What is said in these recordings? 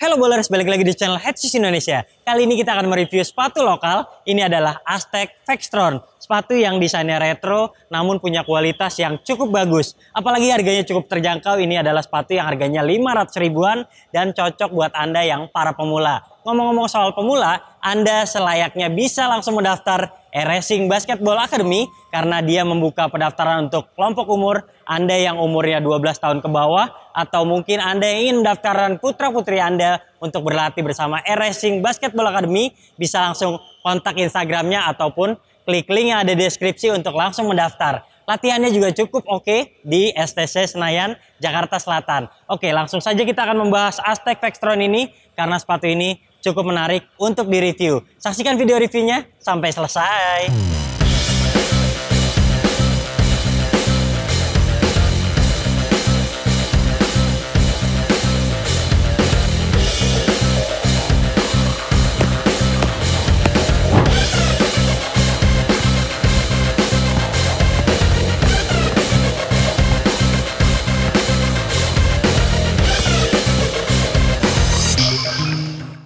Halo Bowlers, balik lagi di channel Headshoes Indonesia. Kali ini kita akan mereview sepatu lokal. Ini adalah Aztec Vextron. Sepatu yang desainnya retro namun punya kualitas yang cukup bagus. Apalagi harganya cukup terjangkau. Ini adalah sepatu yang harganya 500 ribuan dan cocok buat Anda yang para pemula. Ngomong-ngomong soal pemula, Anda selayaknya bisa langsung mendaftar Racing Basketball Academy karena dia membuka pendaftaran untuk kelompok umur Anda yang umurnya 12 tahun ke bawah, atau mungkin Anda yang ingin mendaftarkan putra-putri Anda untuk berlatih bersama Racing Basketball Academy. Bisa langsung kontak Instagramnya ataupun klik link yang ada di deskripsi untuk langsung mendaftar. Latihannya juga cukup oke di STC Senayan, Jakarta Selatan. Oke, langsung saja kita akan membahas Aztec Vextron ini karena sepatu ini cukup menarik untuk direview. Saksikan video reviewnya sampai selesai.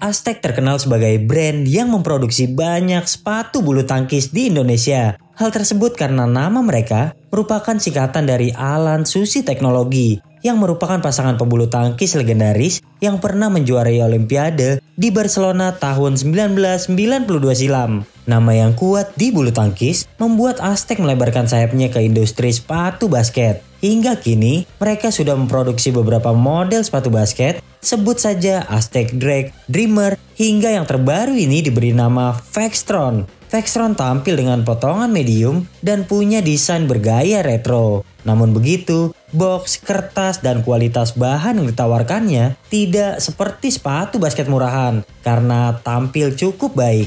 Aztec terkenal sebagai brand yang memproduksi banyak sepatu bulu tangkis di Indonesia. Hal tersebut karena nama mereka merupakan singkatan dari Alan Susi Teknologi yang merupakan pasangan pebulu tangkis legendaris yang pernah menjuarai Olimpiade di Barcelona tahun 1992 silam. Nama yang kuat di bulu tangkis membuat Aztec melebarkan sayapnya ke industri sepatu basket. Hingga kini, mereka sudah memproduksi beberapa model sepatu basket, sebut saja Aztec Drag, Dreamer, hingga yang terbaru ini diberi nama Vextron. Vextron tampil dengan potongan medium dan punya desain bergaya retro. Namun begitu, box, kertas, dan kualitas bahan yang ditawarkannya tidak seperti sepatu basket murahan karena tampil cukup baik.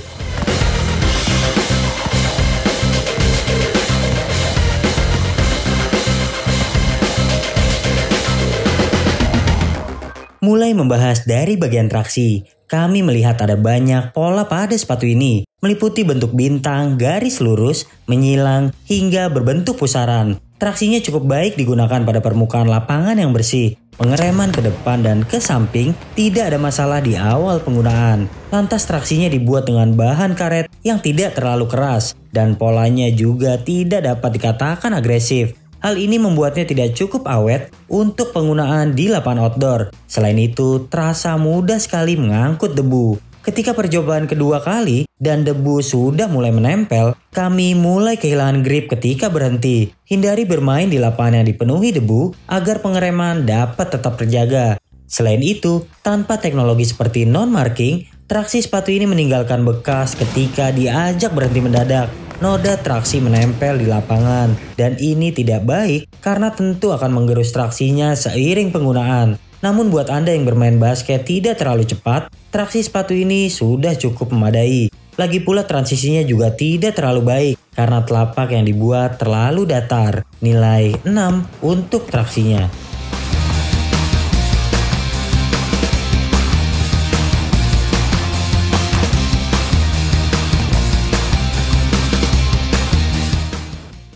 Mulai membahas dari bagian traksi, kami melihat ada banyak pola pada sepatu ini, meliputi bentuk bintang, garis lurus, menyilang, hingga berbentuk pusaran. Traksinya cukup baik digunakan pada permukaan lapangan yang bersih. Pengereman ke depan dan ke samping tidak ada masalah di awal penggunaan. Lantas traksinya dibuat dengan bahan karet yang tidak terlalu keras, dan polanya juga tidak dapat dikatakan agresif. Hal ini membuatnya tidak cukup awet untuk penggunaan di lapangan outdoor. Selain itu, terasa mudah sekali mengangkut debu. Ketika percobaan kedua kali dan debu sudah mulai menempel, kami mulai kehilangan grip ketika berhenti. Hindari bermain di lapangan yang dipenuhi debu agar pengereman dapat tetap terjaga. Selain itu, tanpa teknologi seperti non-marking, traksi sepatu ini meninggalkan bekas ketika diajak berhenti mendadak. Noda traksi menempel di lapangan dan ini tidak baik karena tentu akan menggerus traksinya seiring penggunaan. Namun buat Anda yang bermain basket tidak terlalu cepat, traksi sepatu ini sudah cukup memadai. Lagi pula transisinya juga tidak terlalu baik karena telapak yang dibuat terlalu datar. Nilai 6 untuk traksinya.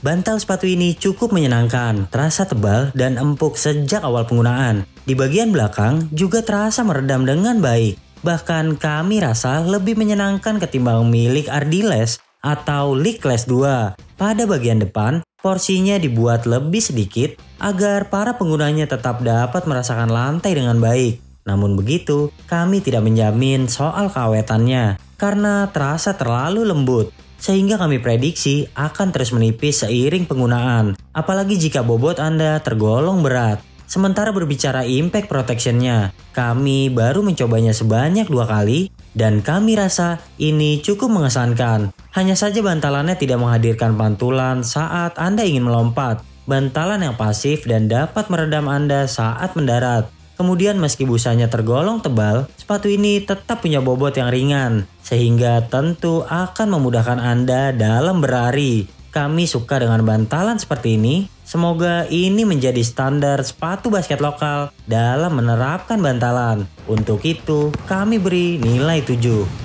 Bantal sepatu ini cukup menyenangkan, terasa tebal dan empuk sejak awal penggunaan. Di bagian belakang juga terasa meredam dengan baik. Bahkan kami rasa lebih menyenangkan ketimbang milik Ardiles atau Likless 2. Pada bagian depan, porsinya dibuat lebih sedikit agar para penggunanya tetap dapat merasakan lantai dengan baik. Namun begitu, kami tidak menjamin soal keawetannya karena terasa terlalu lembut. Sehingga kami prediksi akan terus menipis seiring penggunaan, apalagi jika bobot Anda tergolong berat. Sementara berbicara impact protectionnya, kami baru mencobanya sebanyak 2 kali, dan kami rasa ini cukup mengesankan. Hanya saja bantalannya tidak menghadirkan pantulan saat Anda ingin melompat. Bantalan yang pasif dan dapat meredam Anda saat mendarat. Kemudian meski busanya tergolong tebal, sepatu ini tetap punya bobot yang ringan, sehingga tentu akan memudahkan Anda dalam berlari. Kami suka dengan bantalan seperti ini. Semoga ini menjadi standar sepatu basket lokal dalam menerapkan bantalan. Untuk itu, kami beri nilai 7.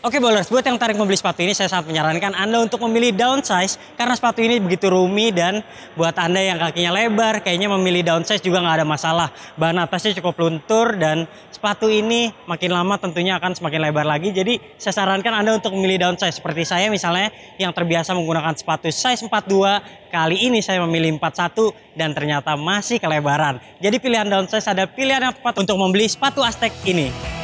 Oke bowlers, buat yang tarik membeli sepatu ini saya sangat menyarankan Anda untuk memilih downsize karena sepatu ini begitu roomy dan buat Anda yang kakinya lebar kayaknya memilih downsize juga nggak ada masalah. Bahan atasnya cukup luntur dan sepatu ini makin lama tentunya akan semakin lebar lagi. Jadi saya sarankan Anda untuk memilih downsize seperti saya misalnya yang terbiasa menggunakan sepatu size 42, kali ini saya memilih 41 dan ternyata masih kelebaran. Jadi pilihan downsize ada pilihan yang tepat untuk membeli sepatu Aztec ini.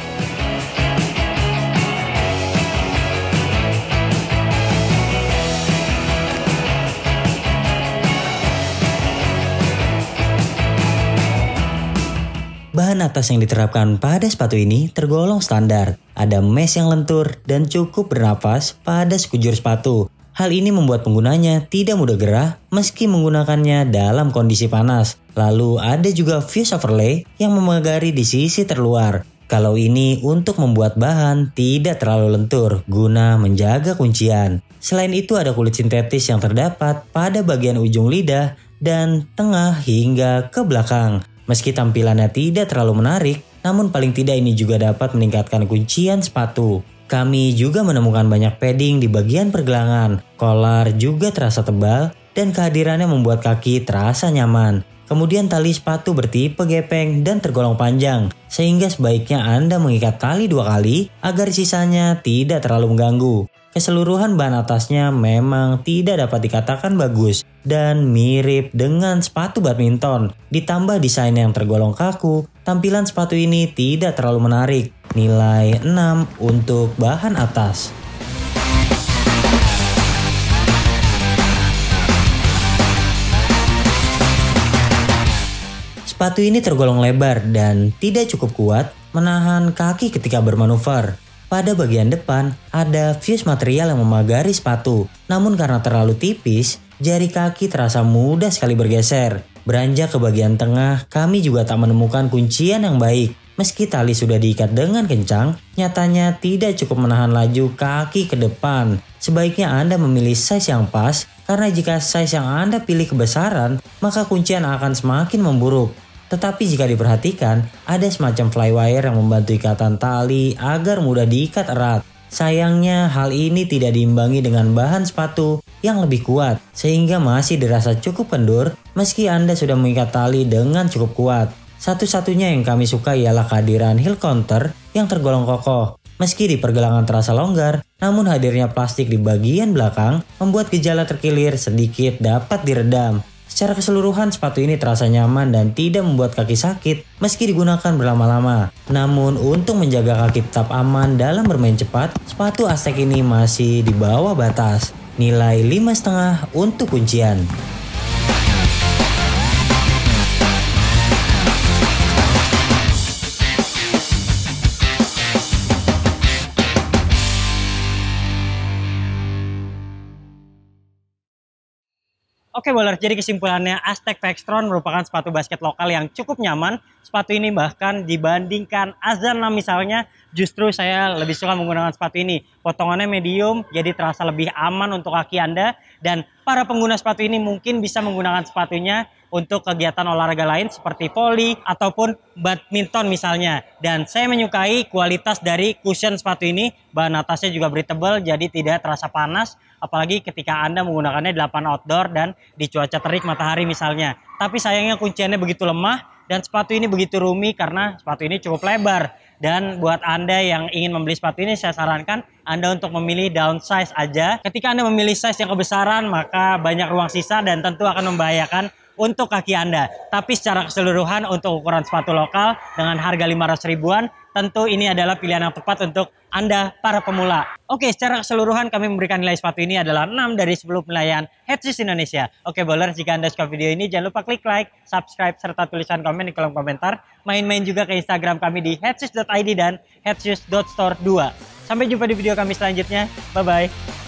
Bahan atas yang diterapkan pada sepatu ini tergolong standar. Ada mesh yang lentur dan cukup bernapas pada sekujur sepatu. Hal ini membuat penggunanya tidak mudah gerah meski menggunakannya dalam kondisi panas. Lalu ada juga fuse overlay yang memagari di sisi terluar. Kalau ini untuk membuat bahan tidak terlalu lentur guna menjaga kuncian. Selain itu ada kulit sintetis yang terdapat pada bagian ujung lidah dan tengah hingga ke belakang. Meski tampilannya tidak terlalu menarik, namun paling tidak ini juga dapat meningkatkan kuncian sepatu. Kami juga menemukan banyak padding di bagian pergelangan. Collar juga terasa tebal dan kehadirannya membuat kaki terasa nyaman. Kemudian tali sepatu bertipe gepeng dan tergolong panjang, sehingga sebaiknya Anda mengikat tali 2 kali agar sisanya tidak terlalu mengganggu. Keseluruhan bahan atasnya memang tidak dapat dikatakan bagus dan mirip dengan sepatu badminton. Ditambah desain yang tergolong kaku, tampilan sepatu ini tidak terlalu menarik. Nilai 6 untuk bahan atas. Sepatu ini tergolong lebar dan tidak cukup kuat menahan kaki ketika bermanuver. Pada bagian depan ada fuse material yang memagari sepatu. Namun karena terlalu tipis, jari kaki terasa mudah sekali bergeser. Beranjak ke bagian tengah, kami juga tak menemukan kuncian yang baik. Meski tali sudah diikat dengan kencang, nyatanya tidak cukup menahan laju kaki ke depan. Sebaiknya Anda memilih size yang pas, karena jika size yang Anda pilih kebesaran, maka kuncian akan semakin memburuk. Tetapi jika diperhatikan, ada semacam flywire yang membantu ikatan tali agar mudah diikat erat. Sayangnya hal ini tidak diimbangi dengan bahan sepatu yang lebih kuat, sehingga masih dirasa cukup kendur meski Anda sudah mengikat tali dengan cukup kuat. Satu-satunya yang kami suka ialah kehadiran heel counter yang tergolong kokoh. Meski di pergelangan terasa longgar, namun hadirnya plastik di bagian belakang membuat gejala terkilir sedikit dapat diredam. Secara keseluruhan sepatu ini terasa nyaman dan tidak membuat kaki sakit meski digunakan berlama-lama. Namun untuk menjaga kaki tetap aman dalam bermain cepat, sepatu Aztec ini masih di bawah batas. Nilai 5,5 untuk kuncian. Oke bowler, jadi kesimpulannya Aztec Vextron merupakan sepatu basket lokal yang cukup nyaman. Sepatu ini bahkan dibandingkan Azan 6 misalnya, justru saya lebih suka menggunakan sepatu ini. Potongannya medium, jadi terasa lebih aman untuk kaki Anda. Dan para pengguna sepatu ini mungkin bisa menggunakan sepatunya untuk kegiatan olahraga lain seperti volley ataupun badminton misalnya. Dan saya menyukai kualitas dari cushion sepatu ini. Bahan atasnya juga breathable, jadi tidak terasa panas. Apalagi ketika Anda menggunakannya di lapangan outdoor dan di cuaca terik matahari misalnya. Tapi sayangnya kunciannya begitu lemah dan sepatu ini begitu roomy karena sepatu ini cukup lebar. Dan buat Anda yang ingin membeli sepatu ini saya sarankan Anda untuk memilih downsize aja. Ketika Anda memilih size yang kebesaran maka banyak ruang sisa dan tentu akan membahayakan untuk kaki Anda. Tapi secara keseluruhan untuk ukuran sepatu lokal dengan harga 500 ribuan, tentu ini adalah pilihan yang tepat untuk Anda para pemula. Oke, secara keseluruhan kami memberikan nilai sepatu ini adalah 6 dari 10 penilaian Headshoes Indonesia. Oke bowler, jika Anda suka video ini jangan lupa klik like, subscribe, serta tulisan komen di kolom komentar. Main-main juga ke Instagram kami di headshoes.id dan headshoes.store2. Sampai jumpa di video kami selanjutnya. Bye-bye.